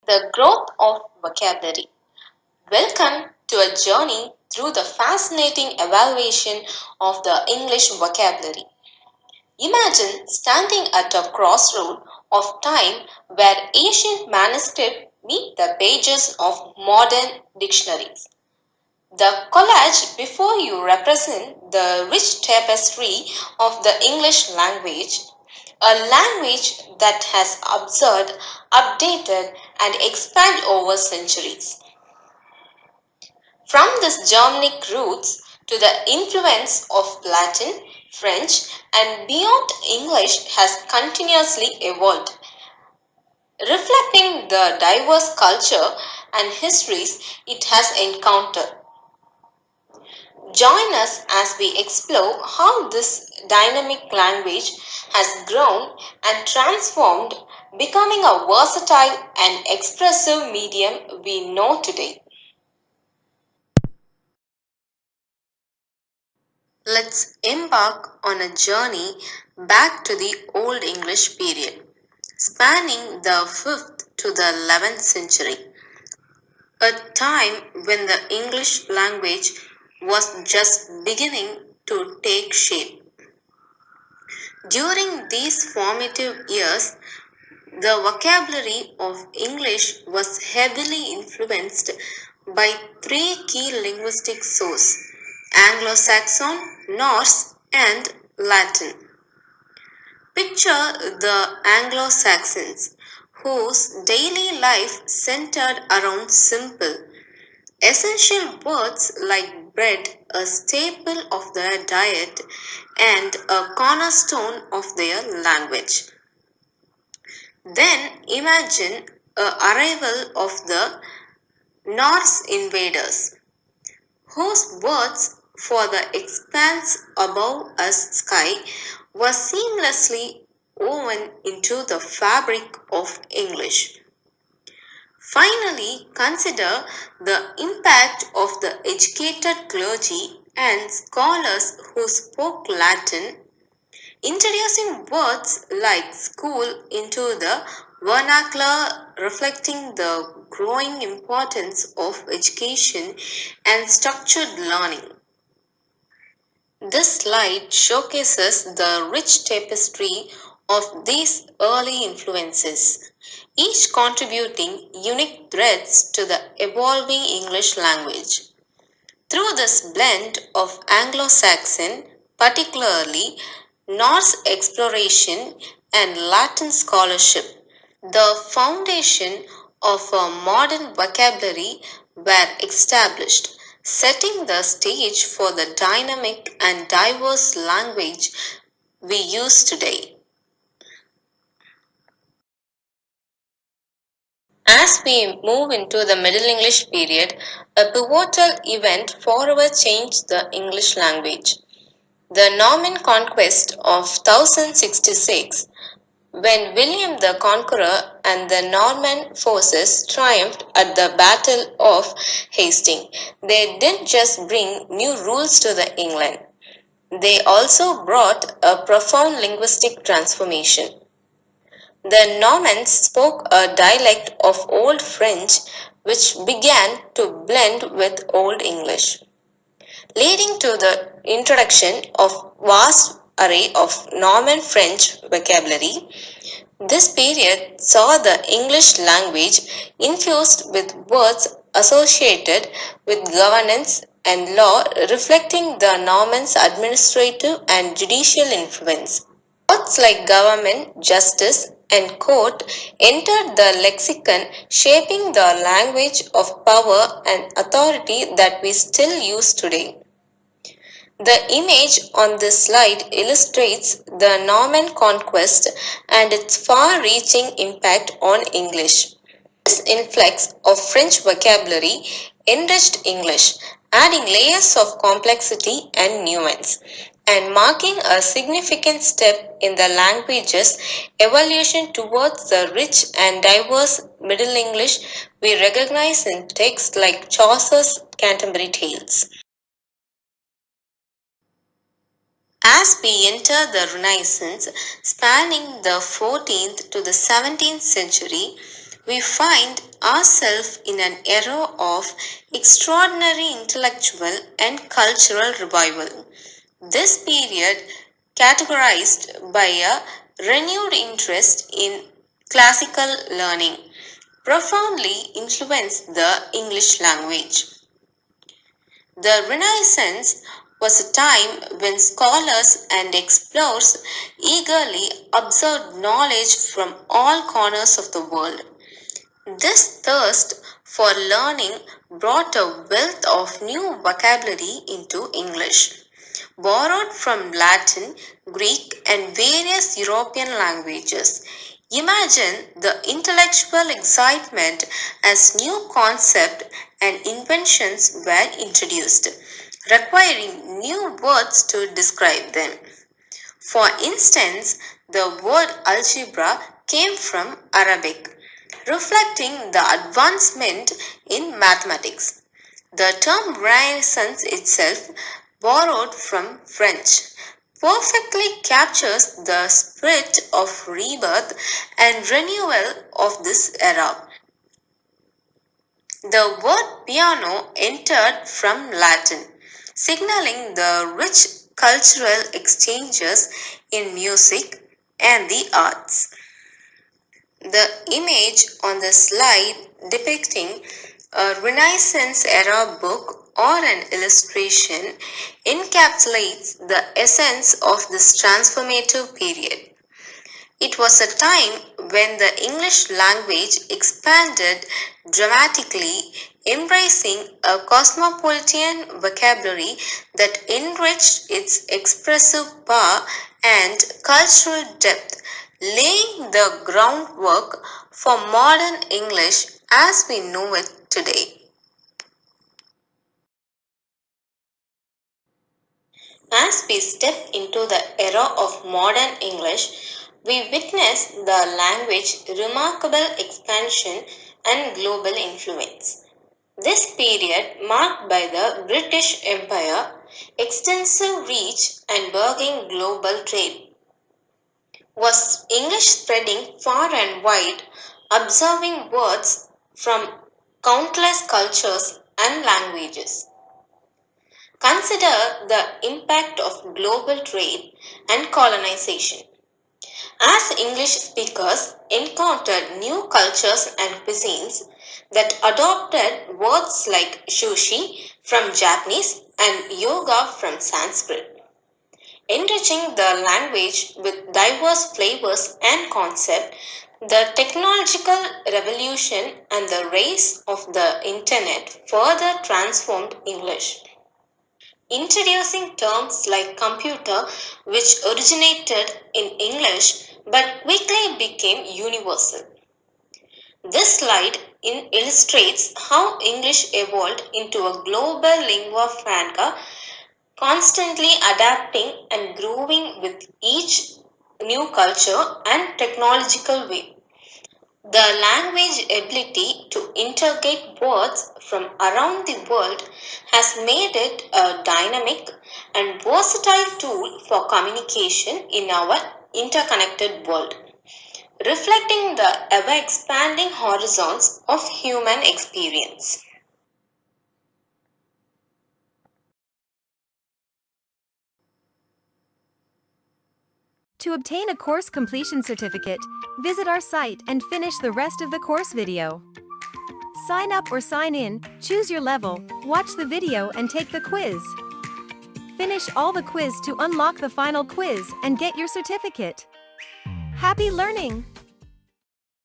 The growth of vocabulary. Welcome to a journey through the fascinating evaluation of the English vocabulary. Imagine standing at a crossroad of time where ancient manuscripts meet the pages of modern dictionaries. The collage before you represents the rich tapestry of the English language, a language that has observed, updated, and expanded over centuries. From these Germanic roots to the influence of Latin, French, and beyond, English has continuously evolved, reflecting the diverse culture and histories it has encountered. Join us as we explore how this dynamic language has grown and transformed, becoming a versatile and expressive medium we know today. Let's embark on a journey back to the Old English period, spanning the 5th to the 11th century, a time when the English language was just beginning to take shape. During these formative years, the vocabulary of English was heavily influenced by three key linguistic sources: Anglo-Saxon, Norse, and Latin. Picture the Anglo-Saxons, whose daily life centered around simple, essential words like bread, a staple of their diet and a cornerstone of their language. Then imagine the arrival of the Norse invaders, whose words for the expanse above us sky were seamlessly woven into the fabric of English. Finally, consider the impact of the educated clergy and scholars who spoke Latin, introducing words like school into the vernacular, reflecting the growing importance of education and structured learning. This slide showcases the rich tapestry of these early influences, each contributing unique threads to the evolving English language. Through this blend of Anglo-Saxon, particularly Norse exploration and Latin scholarship, the foundation of a modern vocabulary were established, setting the stage for the dynamic and diverse language we use today. As we move into the Middle English period, a pivotal event forever changed the English language. The Norman conquest of 1066, when William the Conqueror and the Norman forces triumphed at the Battle of Hastings, they didn't just bring new rules to the England. They also brought a profound linguistic transformation. The Normans spoke a dialect of Old French which began to blend with Old English, leading to the introduction of vast array of Norman French vocabulary. This period saw the English language infused with words associated with governance and law, reflecting the Normans' administrative and judicial influence. Words like government, justice, and court entered the lexicon, shaping the language of power and authority that we still use today. The image on this slide illustrates the Norman conquest and its far-reaching impact on English. This influx of French vocabulary enriched English, adding layers of complexity and nuance, and marking a significant step in the language's evolution towards the rich and diverse Middle English we recognize in texts like Chaucer's Canterbury Tales. As we enter the Renaissance, spanning the 14th to the 17th century, we find ourselves in an era of extraordinary intellectual and cultural revival. This period, categorized by a renewed interest in classical learning, profoundly influenced the English language. The Renaissance was a time when scholars and explorers eagerly absorbed knowledge from all corners of the world. This thirst for learning brought a wealth of new vocabulary into English, borrowed from Latin, Greek, and various European languages. Imagine the intellectual excitement as new concepts and inventions were introduced, requiring new words to describe them. For instance, the word algebra came from Arabic, reflecting the advancement in mathematics. The term Renaissance itself, borrowed from French, perfectly captures the spirit of rebirth and renewal of this era. The word piano entered from Latin, signaling the rich cultural exchanges in music and the arts. The image on the slide depicting a Renaissance era book or an illustration encapsulates the essence of this transformative period. It was a time when the English language expanded dramatically, embracing a cosmopolitan vocabulary that enriched its expressive power and cultural depth, laying the groundwork for modern English as we know it today. As we step into the era of modern English, we witness the language's remarkable expansion and global influence. This period, marked by the British Empire, extensive reach and burgeoning global trade, was English spreading far and wide, absorbing words from countless cultures and languages. Consider the impact of global trade and colonization. As English speakers encountered new cultures and cuisines that adopted words like sushi from Japanese and yoga from Sanskrit, enriching the language with diverse flavors and concepts, the technological revolution and the rise of the internet further transformed English. Introducing terms like computer, which originated in English but quickly became universal. This slide illustrates how English evolved into a global lingua franca, constantly adapting and growing with each new culture and technological wave. The language ability to integrate words from around the world has made it a dynamic and versatile tool for communication in our interconnected world, reflecting the ever-expanding horizons of human experience. To obtain a course completion certificate, visit our site and finish the rest of the course video. Sign up or sign in, choose your level, watch the video and take the quiz. Finish all the quiz to unlock the final quiz and get your certificate. Happy learning!